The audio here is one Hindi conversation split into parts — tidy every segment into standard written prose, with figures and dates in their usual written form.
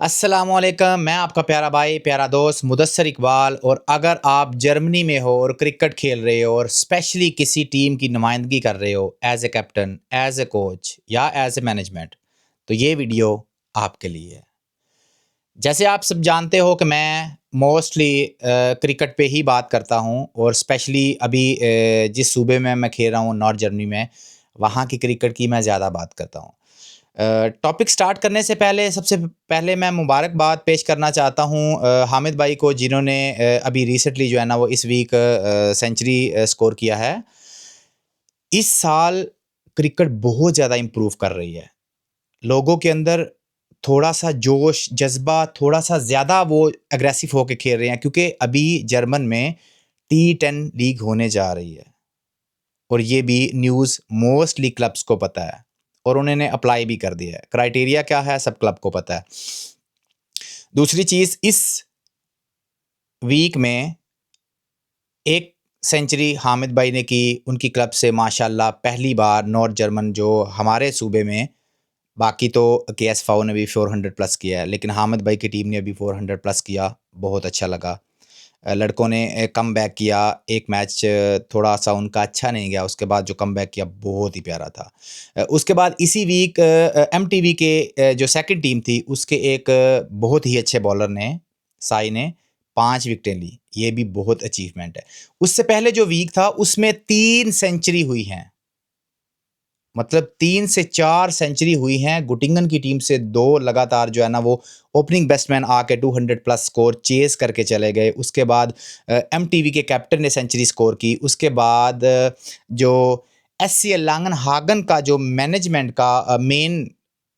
अस्सलामुअलैकुम, मैं आपका प्यारा भाई, प्यारा दोस्त मुदस्सर इकबाल। और अगर आप जर्मनी में हो और क्रिकेट खेल रहे हो और स्पेशली किसी टीम की नुमाइंदगी कर रहे हो as a captain, as a coach या एज़ ए मैनेजमेंट, तो ये वीडियो आपके लिए है। जैसे आप सब जानते हो कि मैं मोस्टली क्रिकेट पे ही बात करता हूँ और स्पेशली अभी जिस सूबे में मैं खेल रहा हूँ नॉर्थ जर्मनी में, वहाँ की क्रिकेट की मैं ज़्यादा बात करता हूँ। टॉपिक स्टार्ट करने से पहले सबसे पहले मैं मुबारकबाद पेश करना चाहता हूँ हामिद भाई को, जिन्होंने अभी रिसेंटली जो है ना वो इस वीक सेंचुरी स्कोर किया है। इस साल क्रिकेट बहुत ज़्यादा इम्प्रूव कर रही है। लोगों के अंदर थोड़ा-सा जोश, जज़्बा थोड़ा-सा ज़्यादा वो एग्रेसिव होके खेल रहे हैं, क्योंकि अभी जर्मन में टी10 लीग होने जा रही है और ये भी न्यूज़ मोस्टली क्लब्स को पता है और उन्होंने अप्लाई भी कर दिया है। क्राइटेरिया क्या है सब क्लब को पता है। दूसरी चीज़, इस वीक में एक सेंचुरी हामिद भाई ने की उनकी क्लब से, माशाल्लाह पहली बार नॉर्थ जर्मन जो हमारे सूबे में, बाकी तो केएस फाओ ने भी 400 प्लस किया है, लेकिन हामिद भाई की टीम ने भी 400 प्लस किया, बहुत अच्छा लगा। लड़कों ने कमबैक किया। एक मैच थोड़ा-सा उनका अच्छा नहीं गया, उसके बाद जो कमबैक किया बहुत ही प्यारा था। उसके बाद इसी वीक एमटीवी के जो सेकंड टीम थी उसके एक बहुत ही अच्छे बॉलर ने, साई ने 5 विकेटें ली, ये भी बहुत अचीवमेंट है। उससे पहले जो वीक था उसमें 3 सेंचुरी हुई हैं। मतलब 3 से 4 सेंचुरी हुई हैं। गुटिंगन की टीम से 2 लगातार जो है ना वो ओपनिंग बैट्समैन आके 200 प्लस स्कोर चेज़ करके चले गए। उसके बाद एमटीवी के कैप्टन ने सेंचुरी स्कोर की। उसके बाद जो एससीएल लांगनहागन का जो मैनेजमेंट का मेन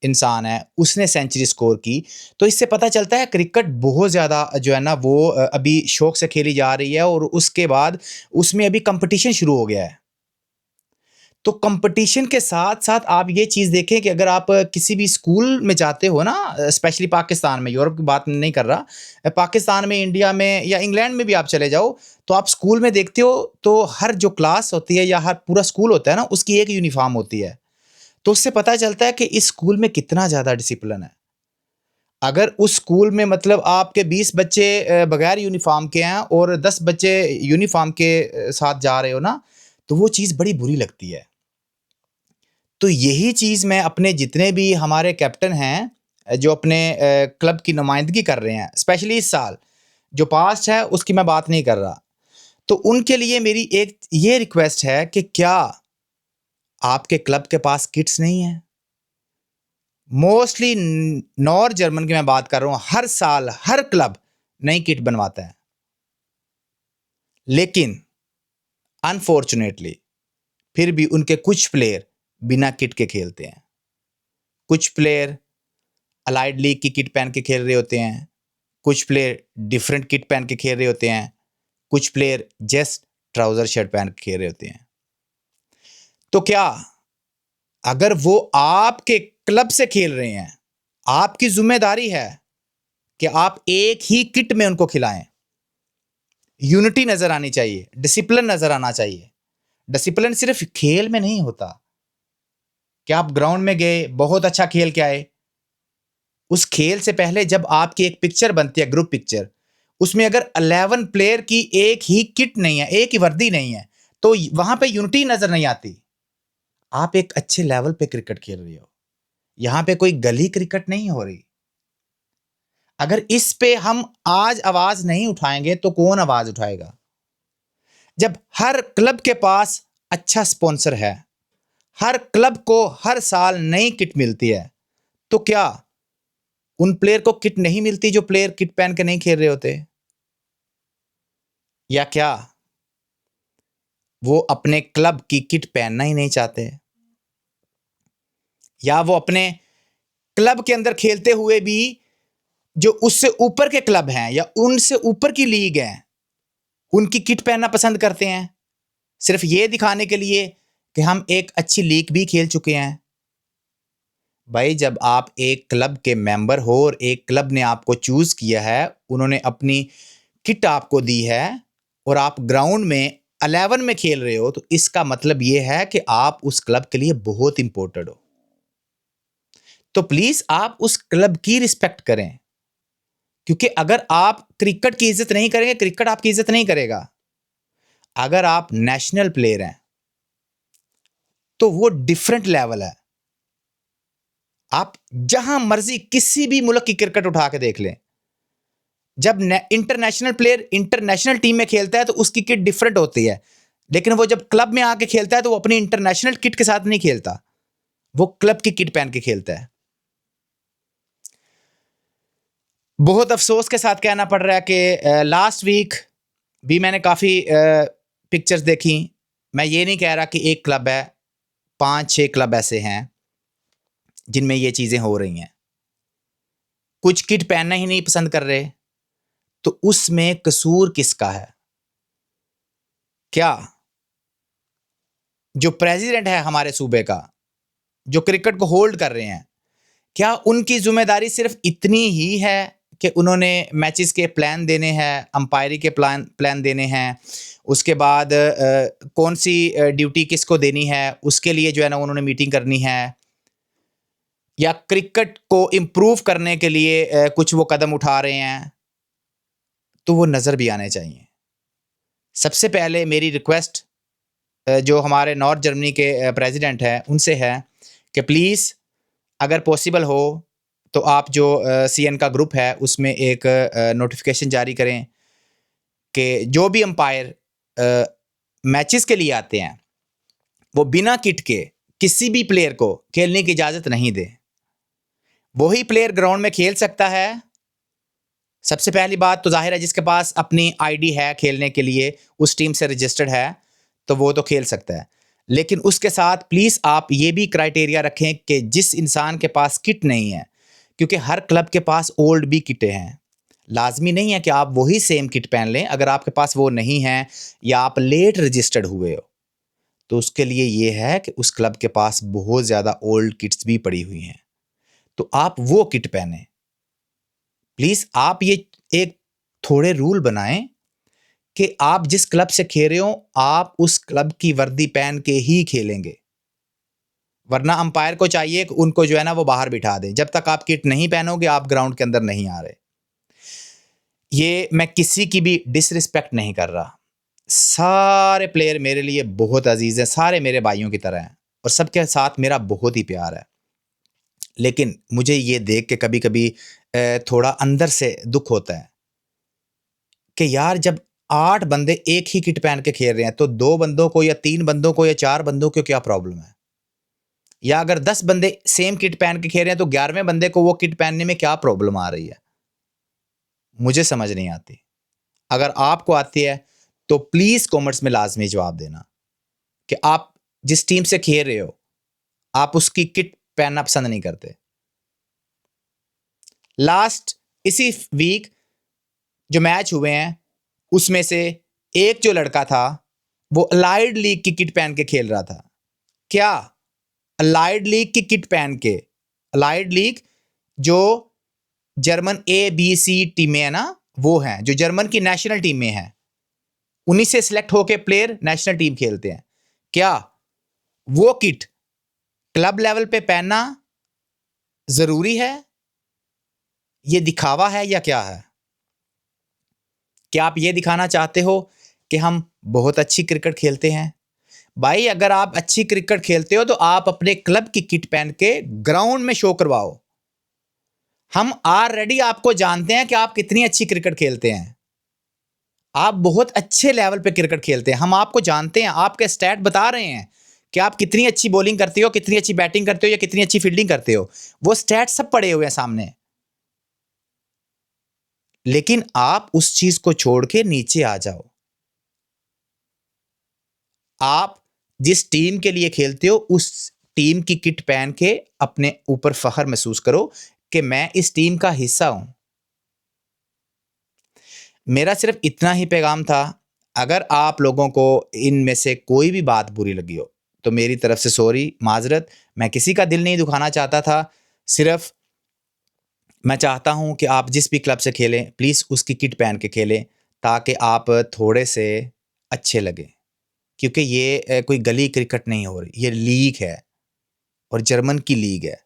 इंसान है, उसने सेंचुरी स्कोर की। तो इससे पता चलता है क्रिकेट बहुत ज़्यादा जो है ना वो अभी शौक से खेली जा रही है और उसके बाद उसमें अभी कॉम्पिटिशन शुरू हो गया है। तो कंपटीशन के साथ-साथ आप ये चीज़ देखें कि अगर आप किसी भी स्कूल में जाते हो ना, स्पेशली पाकिस्तान में, यूरोप की बात नहीं कर रहा, पाकिस्तान में, इंडिया में या इंग्लैंड में भी आप चले जाओ, तो आप स्कूल में देखते हो तो हर जो क्लास होती है या हर पूरा स्कूल होता है ना, उसकी एक यूनिफ़ॉर्म होती है। तो उससे पता चलता है कि इस स्कूल में कितना ज़्यादा डिसिप्लिन है। अगर उस स्कूल में मतलब आपके 20 बच्चे बगैर यूनिफ़ॉर्म के हैं और 10 बच्चे यूनिफ़ॉर्म के साथ जा रहे हो ना, तो वो चीज़ बड़ी बुरी लगती है। तो यही चीज़ मैं अपने जितने भी हमारे कैप्टन हैं, जो अपने क्लब की नुमाइंदगी कर रहे हैं, स्पेशली इस साल, जो पास्ट है उसकी मैं बात नहीं कर रहा। तो उनके लिए मेरी एक ये रिक्वेस्ट है कि क्या आपके क्लब के पास किट्स नहीं है? मोस्टली नॉर्थ जर्मन की मैं बात कर रहा हूँ, हर साल हर क्लब नई किट बनवाता है। लेकिन अनफॉर्चुनेटली फिर भी उनके कुछ प्लेयर बिना किट के खेलते हैं। कुछ प्लेयर अलाइड लीग की किट पहन के खेल रहे होते हैं, कुछ प्लेयर डिफरेंट किट पहन के खेल रहे होते हैं, कुछ प्लेयर जस्ट ट्राउज़र शर्ट पहन के खेल रहे होते हैं। तो क्या अगर वो आपके क्लब से खेल रहे हैं, आपकी ज़िम्मेदारी है कि आप एक ही किट में उनको खिलाएँ। यूनिटी नज़र आनी चाहिए, डिसिप्लिन नज़र आना चाहिए। डिसिप्लिन सिर्फ़ खेल में नहीं होता कि आप ग्राउंड में गए, बहुत अच्छा खेल के आए। उस खेल से पहले जब आपकी एक पिक्चर बनती है, ग्रुप पिक्चर, उसमें अगर 11 प्लेयर की एक ही किट नहीं है, एक ही वर्दी नहीं है, तो वहां पे यूनिटी नजर नहीं आती। आप एक अच्छे लेवल पे क्रिकेट खेल रही हो, यहां पे कोई गली क्रिकेट नहीं हो रही। अगर इस पे हम आज आवाज नहीं उठाएंगे तो कौन आवाज उठाएगा? जब हर क्लब के पास अच्छा स्पॉन्सर है, हर क्लब को हर साल नई किट मिलती है, तो क्या उन प्लेयर को किट नहीं मिलती जो प्लेयर किट पहन के नहीं खेल रहे होते? या क्या वो अपने क्लब की किट पहनना ही नहीं चाहते? या वो अपने क्लब के अंदर खेलते हुए भी जो उससे ऊपर के क्लब हैं या उनसे ऊपर की लीग है, उनकी किट पहनना पसंद करते हैं, सिर्फ ये दिखाने के लिए कि हम एक अच्छी लीग भी खेल चुके हैं? भाई, जब आप एक क्लब के मेंबर हो और एक क्लब ने आपको चूज किया है, उन्होंने अपनी किट आपको दी है और आप ग्राउंड में 11 में खेल रहे हो, तो इसका मतलब ये है कि आप उस क्लब के लिए बहुत इंपॉर्टेंट हो। तो प्लीज आप उस क्लब की रिस्पेक्ट करें। क्योंकि अगर आप क्रिकेट की इज्जत नहीं करेंगे, क्रिकेट आपकी इज्जत नहीं करेगा। अगर आप नेशनल प्लेयर हैं तो वो डिफरेंट लेवल है। आप जहां मर्जी किसी भी मुल्क की क्रिकेट उठा के देख लें, जब इंटरनेशनल प्लेयर इंटरनेशनल टीम में खेलता है तो उसकी किट डिफरेंट होती है, लेकिन वो जब क्लब में आके खेलता है तो वो अपनी इंटरनेशनल किट के साथ नहीं खेलता, वो क्लब की किट पहन के खेलता है। बहुत अफसोस के साथ कहना पड़ रहा है कि लास्ट वीक भी मैंने काफ़ी पिक्चर्स देखी। मैं ये नहीं कह रहा कि एक क्लब है, 5-6 क्लब ऐसे हैं जिनमें ये चीज़ें हो रही हैं। कुछ किट पहनना ही नहीं पसंद कर रहे, तो उसमें कसूर किसका है? क्या जो प्रेसिडेंट है हमारे सूबे का, जो क्रिकेट को होल्ड कर रहे हैं, क्या उनकी जिम्मेदारी सिर्फ इतनी ही है कि उन्होंने मैचेस के प्लान देने हैं, अंपायरी के प्लान देने हैं, उसके बाद कौन सी ड्यूटी किसको देनी है उसके लिए जो है ना उन्होंने मीटिंग करनी है, या क्रिकेट को इम्प्रूव करने के लिए कुछ वो कदम उठा रहे हैं, तो वो नज़र भी आने चाहिए। सबसे पहले मेरी रिक्वेस्ट जो हमारे नॉर्थ जर्मनी के प्रेसिडेंट हैं उनसे है कि प्लीज़ अगर पॉसिबल हो तो आप जो सीएन का ग्रुप है उसमें एक नोटिफिकेशन जारी करें कि जो भी अंपायर मैचेस के लिए आते हैं वो बिना किट के किसी भी प्लेयर को खेलने की इजाज़त नहीं दे। वही प्लेयर ग्राउंड में खेल सकता है। सबसे पहली बात तो जाहिर है जिसके पास अपनी आईडी है खेलने के लिए, उस टीम से रजिस्टर्ड है, तो वो तो खेल सकता है। लेकिन उसके साथ प्लीज़ आप ये भी क्राइटेरिया रखें कि जिस इंसान के पास किट नहीं है, क्योंकि हर क्लब के पास ओल्ड भी किटें हैं, लाजमी नहीं है कि आप वही सेम किट पहन लें। अगर आपके पास वो नहीं है या आप लेट रजिस्टर्ड हुए हो, तो उसके लिए ये है कि उस क्लब के पास बहुत ज़्यादा ओल्ड किट्स भी पड़ी हुई हैं, तो आप वो किट पहने। प्लीज़ आप ये एक थोड़े रूल बनाएं कि आप जिस क्लब से खेल रहे हो आप उस क्लब की वर्दी पहन के ही खेलेंगे, वरना अंपायर को चाहिए कि उनको जो है ना वो बाहर बिठा दें। जब तक आप किट नहीं पहनोगे आप ग्राउंड के अंदर नहीं आ रहे। ये मैं किसी की भी डिसरिस्पेक्ट नहीं कर रहा, सारे प्लेयर मेरे लिए बहुत अजीज़ हैं, सारे मेरे भाइयों की तरह हैं और सबके साथ मेरा बहुत ही प्यार है। लेकिन मुझे ये देख के कभी कभी थोड़ा अंदर से दुख होता है कि यार जब 8 बंदे एक ही किट पहन के खेल रहे हैं तो 2 बंदों को या 3 बंदों को या 4 बंदों को क्या प्रॉब्लम है? या अगर 10 बंदे सेम किट पहन के खेल रहे हैं तो 11वें बंदे को वो किट पहनने में क्या प्रॉब्लम आ रही है? मुझे समझ नहीं आती। अगर आपको आती है तो प्लीज़ कमेंट्स में लाज़मी जवाब देना कि आप जिस टीम से खेल रहे हो, आप उसकी किट पहनना पसंद नहीं करते। लास्ट इसी वीक जो मैच हुए हैं उसमें से एक जो लड़का था वो अलाइड लीग की किट पहन के खेल रहा था। क्या अलाइड लीग की किट पहन के, अलाइड लीग जो जर्मन ABC टीमें है ना, वो हैं जो जर्मन की नेशनल टीम में हैं, उन्हीं से सिलेक्ट होके प्लेयर नेशनल टीम खेलते हैं। क्या वो किट क्लब लेवल पे पहनना जरूरी है? ये दिखावा है या क्या है? क्या आप ये दिखाना चाहते हो कि हम बहुत अच्छी क्रिकेट खेलते हैं? भाई अगर आप अच्छी क्रिकेट खेलते हो तो आप अपने क्लब की किट पहन के ग्राउंड में शो करवाओ। हम ऑलरेडी आपको जानते हैं कि आप कितनी अच्छी क्रिकेट खेलते हैं, आप बहुत अच्छे लेवल पे क्रिकेट खेलते हैं। हम आपको जानते हैं, आपके स्टैट बता रहे हैं कि आप कितनी अच्छी बॉलिंग करते हो, कितनी अच्छी बैटिंग करते हो या कितनी अच्छी फील्डिंग करते हो। वो स्टैट सब पड़े हुए हैं सामने। लेकिन आप उस चीज को छोड़ के नीचे आ जाओ। आप जिस टीम के लिए खेलते हो उस टीम की किट पहन के अपने ऊपर फख्र महसूस करो कि मैं इस टीम का हिस्सा हूं। मेरा सिर्फ इतना ही पैगाम था। अगर आप लोगों को इनमें से कोई भी बात बुरी लगी हो तो मेरी तरफ से सॉरी, माजरत। मैं किसी का दिल नहीं दुखाना चाहता था। सिर्फ मैं चाहता हूं कि आप जिस भी क्लब से खेलें प्लीज़ उसकी किट पहन के खेलें ताकि आप थोड़े से अच्छे लगें, क्योंकि ये कोई गली क्रिकेट नहीं हो रही, ये लीग है और जर्मन की लीग है।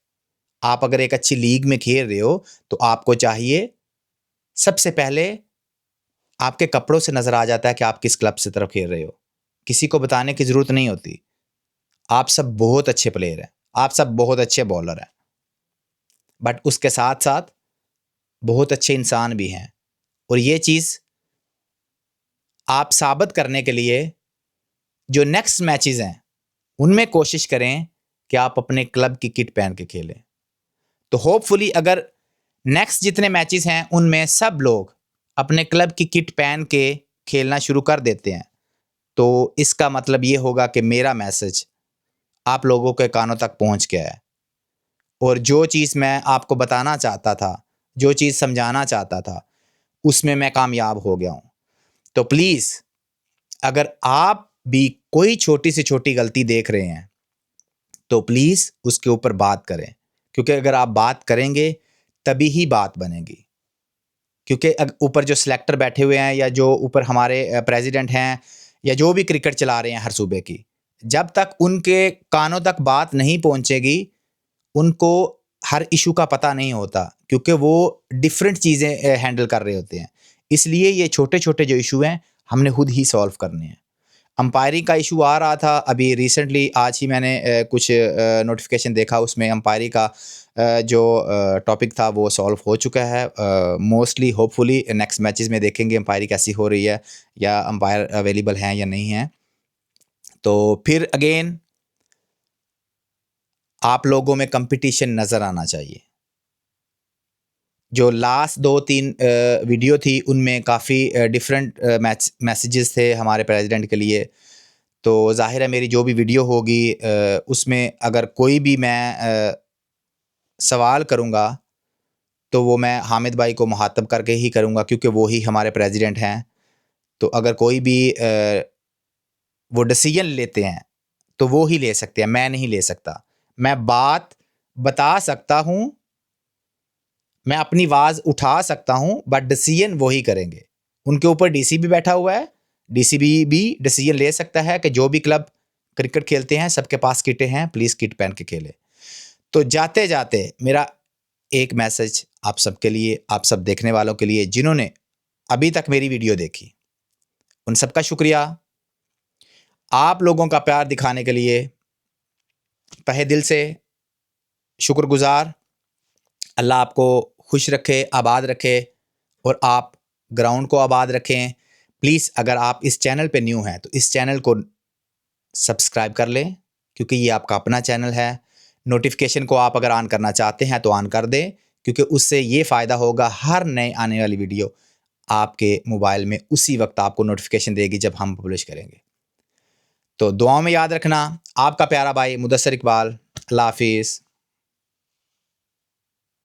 आप अगर एक अच्छी लीग में खेल रहे हो तो आपको चाहिए सबसे पहले आपके कपड़ों से नज़र आ जाता है कि आप किस क्लब से तरफ खेल रहे हो। किसी को बताने की ज़रूरत नहीं होती। आप सब बहुत अच्छे प्लेयर हैं, आप सब बहुत अच्छे बॉलर हैं, बट उसके साथ-साथ बहुत अच्छे इंसान भी हैं और ये चीज़ आप साबित करने के लिए जो नेक्स्ट मैचेज़ हैं, उनमें कोशिश करें कि आप अपने क्लब की किट पहन के खेलें। तो होपफुली अगर नेक्स्ट जितने मैचेज़ हैं, उनमें सब लोग अपने क्लब की किट पहन के खेलना शुरू कर देते हैं, तो इसका मतलब ये होगा कि मेरा मैसेज आप लोगों के कानों तक पहुँच गया है और जो चीज़ मैं आपको बताना चाहता था, जो चीज़ समझाना चाहता था, उसमें मैं कामयाब हो गया हूँ। तो प्लीज़ अगर आप भी कोई छोटी से छोटी गलती देख रहे हैं, तो प्लीज़ उसके ऊपर बात करें, क्योंकि अगर आप बात करेंगे, तभी ही बात बनेगी। क्योंकि ऊपर जो सिलेक्टर बैठे हुए हैं या जो ऊपर हमारे प्रेसिडेंट हैं या जो भी क्रिकेट चला रहे हैं हर सूबे की, जब तक उनके कानों तक बात नहीं पहुँचेगी, उनको हर इशू का पता नहीं होता, क्योंकि वो डिफरेंट चीज़ें हैंडल कर रहे होते हैं। इसलिए ये छोटे-छोटे जो इशू हैं, हमने खुद ही सॉल्व करने हैं। अंपायरिंग का इशू आ रहा था अभी रिसेंटली, आज ही मैंने कुछ नोटिफिकेशन देखा, उसमें अंपायरिंग का जो टॉपिक था वो सॉल्व हो चुका है। मोस्टली होपफुली नेक्स्ट मैचेस में देखेंगे अंपायरिंग कैसी हो रही है या अंपायर अवेलेबल हैं या नहीं हैं। तो फिर अगेन आप लोगों में कंपटीशन नज़र आना चाहिए। जो लास्ट 2-3 वीडियो थी, उनमें काफ़ी डिफरेंट मैसेजेस थे हमारे प्रेसिडेंट के लिए। तो ज़ाहिर है मेरी जो भी वीडियो होगी उसमें अगर कोई भी मैं सवाल करूँगा, तो वो मैं हामिद भाई को मुखातब करके ही करूँगा, क्योंकि वो ही हमारे प्रेसिडेंट हैं। तो अगर कोई भी वो डिसीजन लेते हैं, तो वो ही ले सकते हैं, मैं नहीं ले सकता। मैं बात बता सकता हूँ, मैं अपनी आवाज़ उठा सकता हूँ, बट डिसीजन वो ही करेंगे। उनके ऊपर डीसी भी बैठा हुआ है, डीसी भी डिसीजन ले सकता है कि जो भी क्लब क्रिकेट खेलते हैं, सबके पास किटें हैं, प्लीज़ किट पहन के खेलें। तो जाते-जाते मेरा एक मैसेज आप सबके लिए, आप सब देखने वालों के लिए जिन्होंने अभी तक मेरी वीडियो देखी, उन सबका शुक्रिया। आप लोगों का प्यार दिखाने के लिए तहे दिल से शुक्रगुज़ार। अल्लाह आपको खुश रखे, आबाद रखे और आप ग्राउंड को आबाद रखें। प्लीज़ अगर आप इस चैनल पे न्यू हैं, तो इस चैनल को सब्सक्राइब कर लें, क्योंकि ये आपका अपना चैनल है। नोटिफ़िकेशन को आप अगर ऑन करना चाहते हैं, तो ऑन कर दें, क्योंकि उससे ये फ़ायदा होगा, हर नए आने वाली वीडियो आपके मोबाइल में उसी वक्त आपको नोटिफिकेशन देगी जब हम पब्लिश करेंगे। तो दुआओं में याद रखना। आपका प्यारा भाई मुदस्सिर इकबाल। अल्लाह हाफिज़।